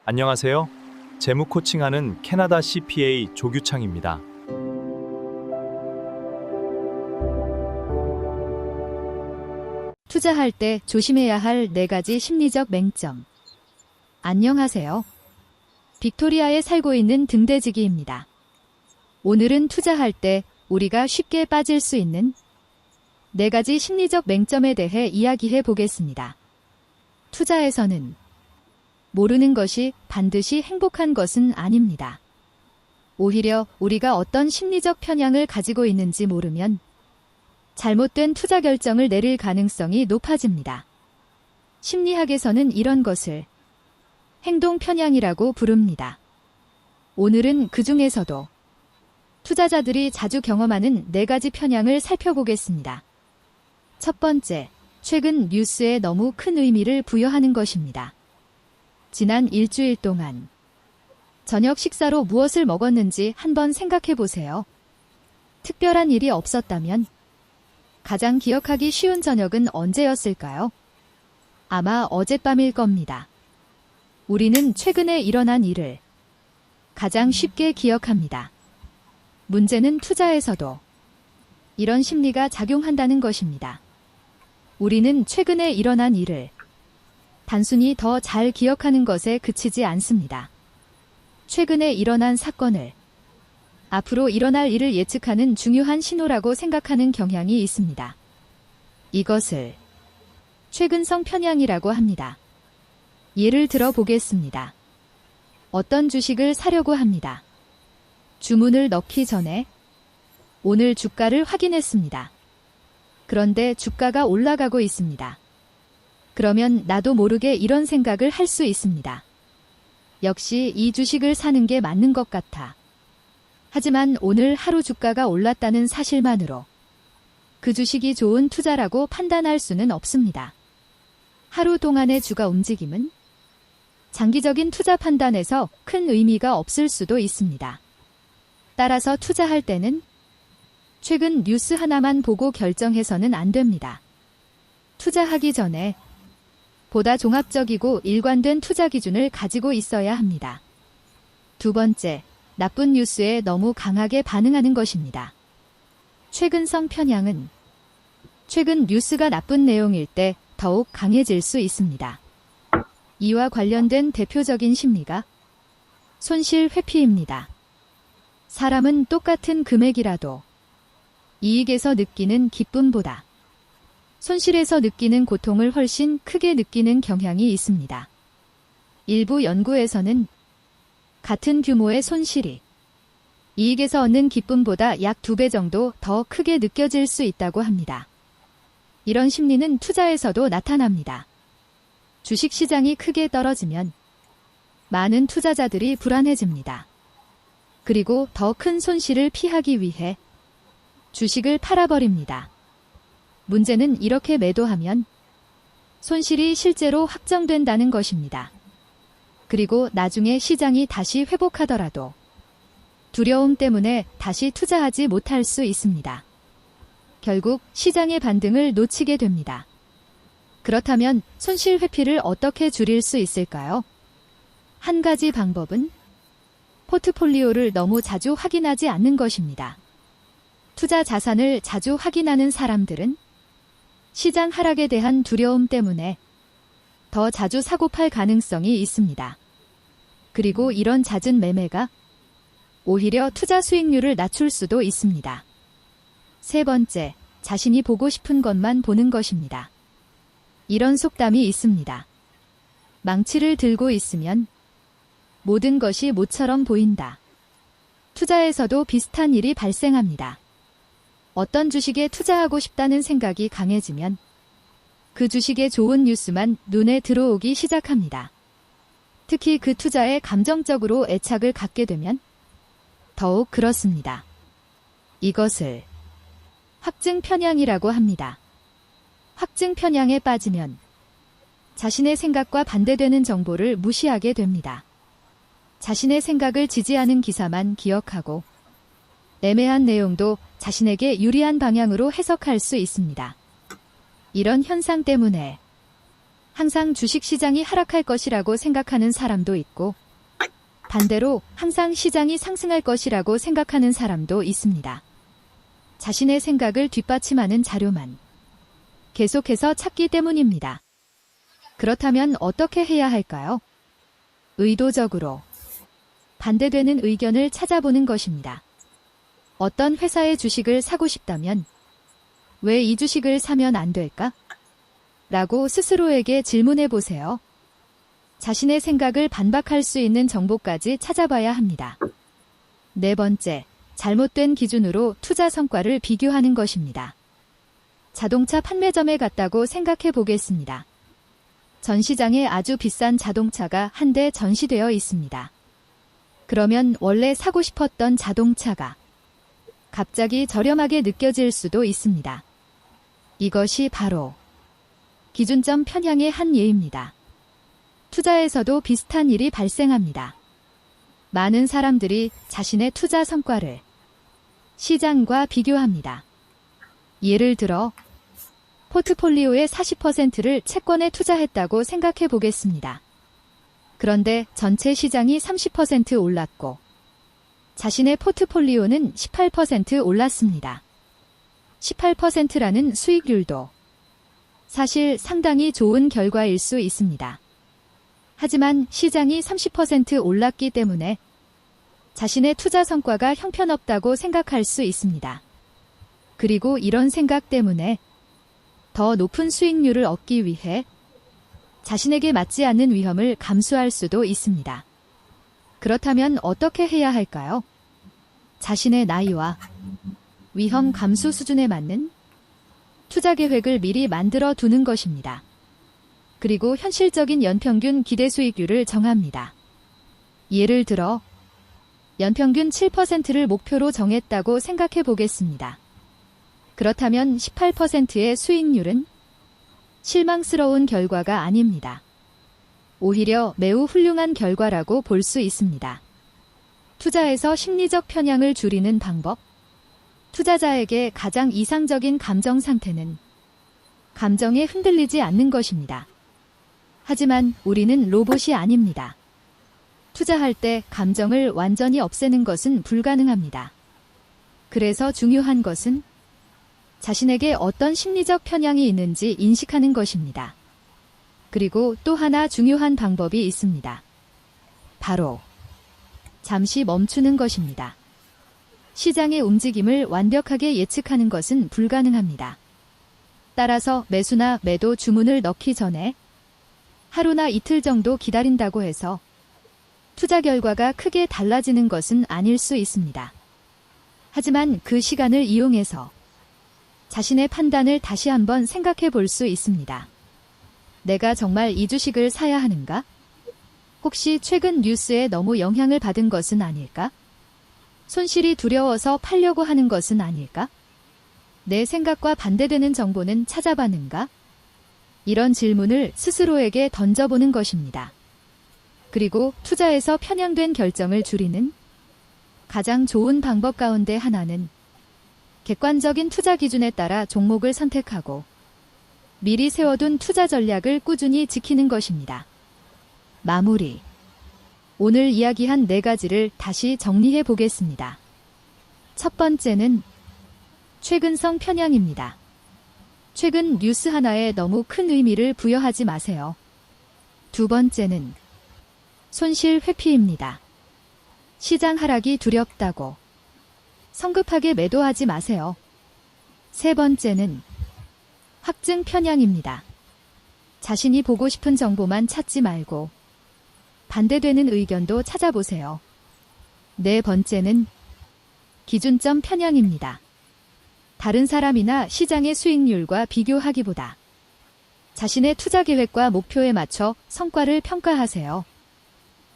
안녕하세요. 재무 코칭하는 캐나다 CPA 조규창입니다. 투자할 때 조심해야 할 4가지 심리적 맹점. 안녕하세요. 빅토리아에 살고 있는 등대지기입니다. 오늘은 투자할 때 우리가 쉽게 빠질 수 있는 4가지 심리적 맹점에 대해 이야기해 보겠습니다. 투자에서는 모르는 것이 반드시 행복한 것은 아닙니다. 오히려 우리가 어떤 심리적 편향을 가지고 있는지 모르면 잘못된 투자 결정을 내릴 가능성이 높아집니다. 심리학에서는 이런 것을 행동 편향이라고 부릅니다. 오늘은 그 중에서도 투자자들이 자주 경험하는 4가지 편향을 살펴보겠습니다. 첫 번째, 최근 뉴스에 너무 큰 의미를 부여하는 것입니다. 지난 일주일 동안 저녁 식사로 무엇을 먹었는지 한번 생각해 보세요. 특별한 일이 없었다면 가장 기억하기 쉬운 저녁은 언제였을까요? 아마 어젯밤일 겁니다. 우리는 최근에 일어난 일을 가장 쉽게 기억합니다. 문제는 투자에서도 이런 심리가 작용한다는 것입니다. 우리는 최근에 일어난 일을 단순히 더 잘 기억하는 것에 그치지 않습니다. 최근에 일어난 사건을 앞으로 일어날 일을 예측하는 중요한 신호라고 생각하는 경향이 있습니다. 이것을 최근성 편향이라고 합니다. 예를 들어 보겠습니다. 어떤 주식을 사려고 합니다. 주문을 넣기 전에 오늘 주가를 확인했습니다. 그런데 주가가 올라가고 있습니다. 그러면 나도 모르게 이런 생각을 할 수 있습니다. 역시 이 주식을 사는 게 맞는 것 같아. 하지만 오늘 하루 주가가 올랐다는 사실만으로 그 주식이 좋은 투자라고 판단할 수는 없습니다. 하루 동안의 주가 움직임은 장기적인 투자 판단에서 큰 의미가 없을 수도 있습니다. 따라서 투자할 때는 최근 뉴스 하나만 보고 결정해서는 안 됩니다. 투자하기 전에 보다 종합적이고 일관된 투자 기준을 가지고 있어야 합니다. 두 번째, 나쁜 뉴스에 너무 강하게 반응하는 것입니다. 최근성 편향은 최근 뉴스가 나쁜 내용일 때 더욱 강해질 수 있습니다. 이와 관련된 대표적인 심리가 손실 회피입니다. 사람은 똑같은 금액이라도 이익에서 느끼는 기쁨보다 손실에서 느끼는 고통을 훨씬 크게 느끼는 경향이 있습니다. 일부 연구에서는 같은 규모의 손실이 이익에서 얻는 기쁨보다 약 2배 정도 더 크게 느껴질 수 있다고 합니다. 이런 심리는 투자에서도 나타납니다. 주식시장이 크게 떨어지면 많은 투자자들이 불안해집니다. 그리고 더 큰 손실을 피하기 위해 주식을 팔아버립니다. 문제는 이렇게 매도하면 손실이 실제로 확정된다는 것입니다. 그리고 나중에 시장이 다시 회복하더라도 두려움 때문에 다시 투자하지 못할 수 있습니다. 결국 시장의 반등을 놓치게 됩니다. 그렇다면 손실 회피를 어떻게 줄일 수 있을까요? 한 가지 방법은 포트폴리오를 너무 자주 확인하지 않는 것입니다. 투자 자산을 자주 확인하는 사람들은 시장 하락에 대한 두려움 때문에 더 자주 사고 팔 가능성이 있습니다. 그리고 이런 잦은 매매가 오히려 투자 수익률을 낮출 수도 있습니다. 세 번째, 자신이 보고 싶은 것만 보는 것입니다. 이런 속담이 있습니다. 망치를 들고 있으면 모든 것이 모처럼 보인다. 투자에서도 비슷한 일이 발생합니다. 어떤 주식에 투자하고 싶다는 생각이 강해지면 그 주식의 좋은 뉴스만 눈에 들어오기 시작합니다. 특히 그 투자에 감정적으로 애착을 갖게 되면 더욱 그렇습니다. 이것을 확증 편향이라고 합니다. 확증 편향에 빠지면 자신의 생각과 반대되는 정보를 무시하게 됩니다. 자신의 생각을 지지하는 기사만 기억하고 애매한 내용도 자신에게 유리한 방향으로 해석할 수 있습니다. 이런 현상 때문에 항상 주식 시장이 하락할 것이라고 생각하는 사람도 있고, 반대로 항상 시장이 상승할 것이라고 생각하는 사람도 있습니다. 자신의 생각을 뒷받침하는 자료만 계속해서 찾기 때문입니다. 그렇다면 어떻게 해야 할까요? 의도적으로 반대되는 의견을 찾아보는 것입니다. 어떤 회사의 주식을 사고 싶다면 왜 이 주식을 사면 안 될까? 라고 스스로에게 질문해 보세요. 자신의 생각을 반박할 수 있는 정보까지 찾아봐야 합니다. 네 번째, 잘못된 기준으로 투자 성과를 비교하는 것입니다. 자동차 판매점에 갔다고 생각해 보겠습니다. 전시장에 아주 비싼 자동차가 한 대 전시되어 있습니다. 그러면 원래 사고 싶었던 자동차가 갑자기 저렴하게 느껴질 수도 있습니다. 이것이 바로 기준점 편향의 한 예입니다. 투자에서도 비슷한 일이 발생합니다. 많은 사람들이 자신의 투자 성과를 시장과 비교합니다. 예를 들어 포트폴리오의 40%를 채권에 투자했다고 생각해 보겠습니다. 그런데 전체 시장이 30% 올랐고 자신의 포트폴리오는 18% 올랐습니다. 18%라는 수익률도 사실 상당히 좋은 결과일 수 있습니다. 하지만 시장이 30% 올랐기 때문에 자신의 투자 성과가 형편없다고 생각할 수 있습니다. 그리고 이런 생각 때문에 더 높은 수익률을 얻기 위해 자신에게 맞지 않는 위험을 감수할 수도 있습니다. 그렇다면 어떻게 해야 할까요? 자신의 나이와 위험 감수 수준에 맞는 투자 계획을 미리 만들어 두는 것입니다. 그리고 현실적인 연평균 기대 수익률을 정합니다. 예를 들어 연평균 7%를 목표로 정했다고 생각해 보겠습니다. 그렇다면 18%의 수익률은 실망스러운 결과가 아닙니다. 오히려 매우 훌륭한 결과라고 볼 수 있습니다. 투자에서 심리적 편향을 줄이는 방법. 투자자에게 가장 이상적인 감정 상태는 감정에 흔들리지 않는 것입니다. 하지만 우리는 로봇이 아닙니다. 투자할 때 감정을 완전히 없애는 것은 불가능합니다. 그래서 중요한 것은 자신에게 어떤 심리적 편향이 있는지 인식하는 것입니다. 그리고 또 하나 중요한 방법이 있습니다. 바로 잠시 멈추는 것입니다. 시장의 움직임을 완벽하게 예측하는 것은 불가능합니다. 따라서 매수나 매도 주문을 넣기 전에 하루나 이틀 정도 기다린다고 해서 투자 결과가 크게 달라지는 것은 아닐 수 있습니다. 하지만 그 시간을 이용해서 자신의 판단을 다시 한번 생각해 볼 수 있습니다. 내가 정말 이 주식을 사야 하는가? 혹시 최근 뉴스에 너무 영향을 받은 것은 아닐까? 손실이 두려워서 팔려고 하는 것은 아닐까? 내 생각과 반대되는 정보는 찾아봤는가? 이런 질문을 스스로에게 던져보는 것입니다. 그리고 투자에서 편향된 결정을 줄이는 가장 좋은 방법 가운데 하나는 객관적인 투자 기준에 따라 종목을 선택하고 미리 세워둔 투자 전략을 꾸준히 지키는 것입니다. 마무리. 오늘 이야기한 4가지를 다시 정리해 보겠습니다. 첫 번째는 최근성 편향입니다. 최근 뉴스 하나에 너무 큰 의미를 부여하지 마세요. 두 번째는 손실 회피입니다. 시장 하락이 두렵다고 성급하게 매도하지 마세요. 세 번째는 확증 편향입니다. 자신이 보고 싶은 정보만 찾지 말고 반대되는 의견도 찾아보세요. 네 번째는 기준점 편향입니다. 다른 사람이나 시장의 수익률과 비교하기보다 자신의 투자 계획과 목표에 맞춰 성과를 평가하세요.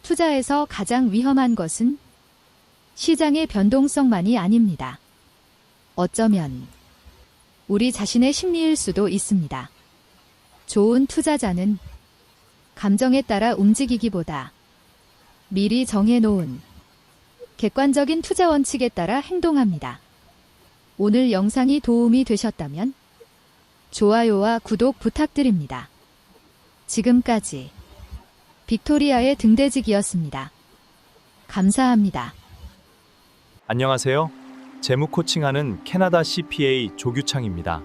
투자에서 가장 위험한 것은 시장의 변동성만이 아닙니다. 어쩌면 우리 자신의 심리일 수도 있습니다. 좋은 투자자는 감정에 따라 움직이기보다 미리 정해놓은 객관적인 투자 원칙에 따라 행동합니다. 오늘 영상이 도움이 되셨다면 좋아요와 구독 부탁드립니다. 지금까지 빅토리아의 등대직이었습니다. 감사합니다. 안녕하세요. 재무 코칭하는 캐나다 CPA 조규창입니다.